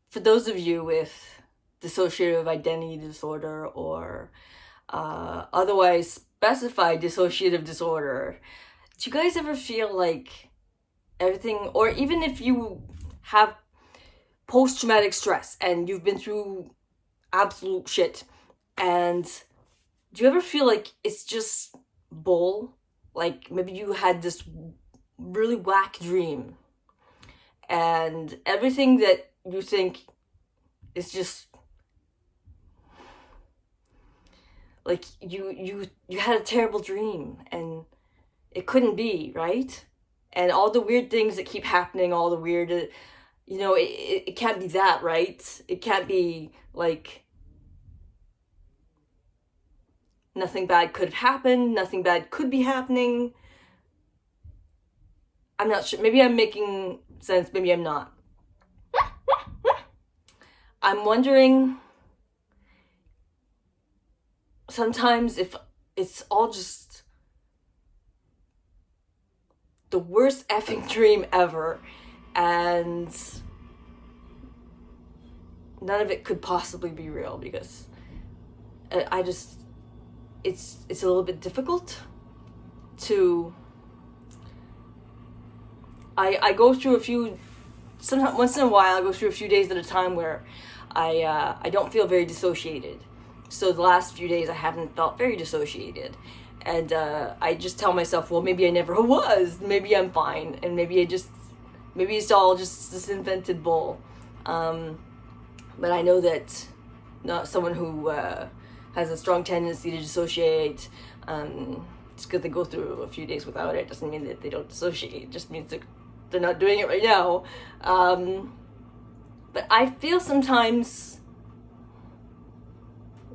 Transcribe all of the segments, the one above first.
for those of you with dissociative identity disorder or otherwise specified dissociative disorder, do you guys ever feel like everything, or even if you have post-traumatic stress and you've been through absolute shit, and do you ever feel like it's just bull? Like maybe you had this really whack dream and everything that you think is just like you had a terrible dream and it couldn't be, right? And all the weird things that keep happening, all the weird, it can't be that, right? It can't be like nothing bad could have happened, nothing bad could be happening. I'm not sure. Maybe I'm making sense, maybe I'm not. I'm wondering sometimes if it's all just the worst effing dream ever and none of it could possibly be real, because I just it's a little bit difficult to I go through a few, sometimes once in a while I go through a few days at a time where I don't feel very dissociated. So the last few days I haven't felt very dissociated, and I just tell myself, well, maybe I never was, maybe I'm fine, and maybe it's all just this invented bull. But I know that not someone who has a strong tendency to dissociate, just because they go through a few days without it doesn't mean that they don't dissociate. It just means that they're not doing it right now. But I feel sometimes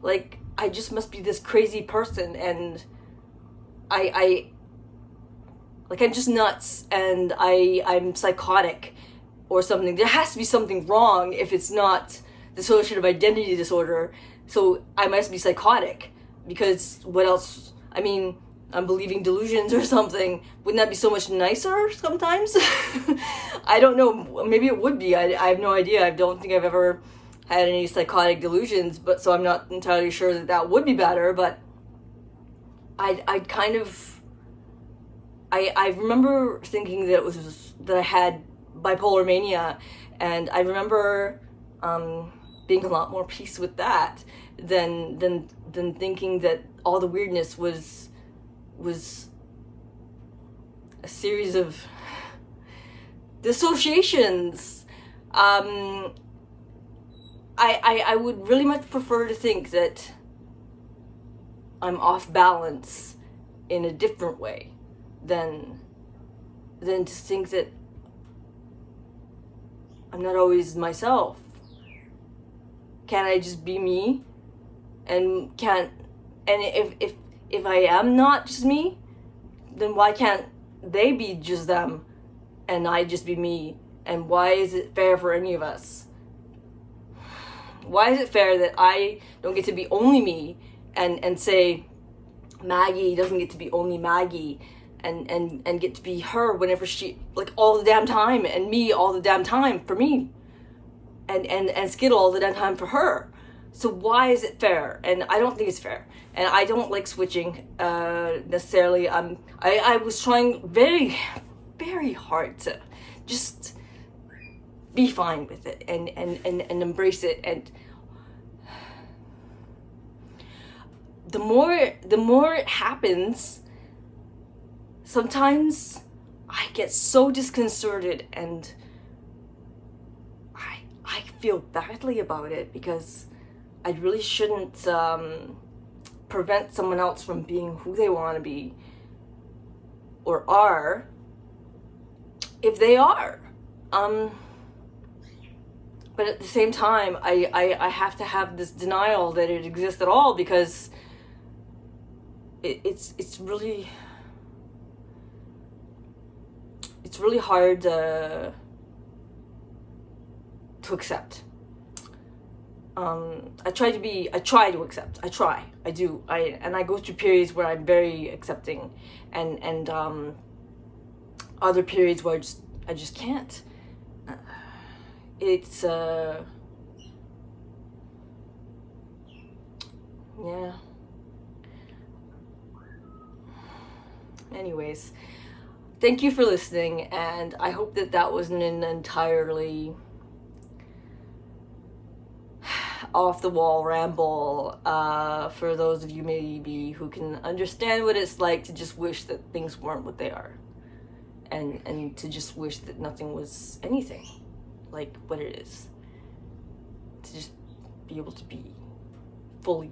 like I just must be this crazy person, and I like I'm just nuts, and I'm psychotic or something. There has to be something wrong if it's not dissociative identity disorder. So I must be psychotic, because what else? I mean, I'm believing delusions or something. Wouldn't that be so much nicer sometimes? I don't know. Maybe it would be. I have no idea. I don't think I've ever had any psychotic delusions, but so I'm not entirely sure that would be better. But I kind of I remember thinking that it was that I had bipolar mania, and I remember being a lot more peace with that than thinking that all the weirdness was a series of dissociations. I would really much prefer to think that I'm off balance in a different way than to think that I'm not always myself. Can't I just be me? And if I am not just me, then why can't they be just them and I just be me? And why is it fair for any of us? Why is it fair that I don't get to be only me, and say Maggie doesn't get to be only Maggie, and get to be her whenever she, like, all the damn time, and me all the damn time for me, and Skittle all the damn time for her? So why is it fair? And I don't think it's fair. And I don't like switching necessarily. I was trying very, very hard to just be fine with it and embrace it. And the more it happens, sometimes I get so disconcerted, and I feel badly about it, because I really shouldn't prevent someone else from being who they want to be or are, if they are. But at the same time, I have to have this denial that it exists at all, because it's really hard to accept. I try to accept. I do. I go through periods where I'm very accepting, and other periods where I just can't. It's Yeah. Anyways, thank you for listening, and I hope that that wasn't an entirely off the wall ramble for those of you maybe who can understand what it's like to just wish that things weren't what they are, and to just wish that nothing was anything like what it is, to just be able to be fully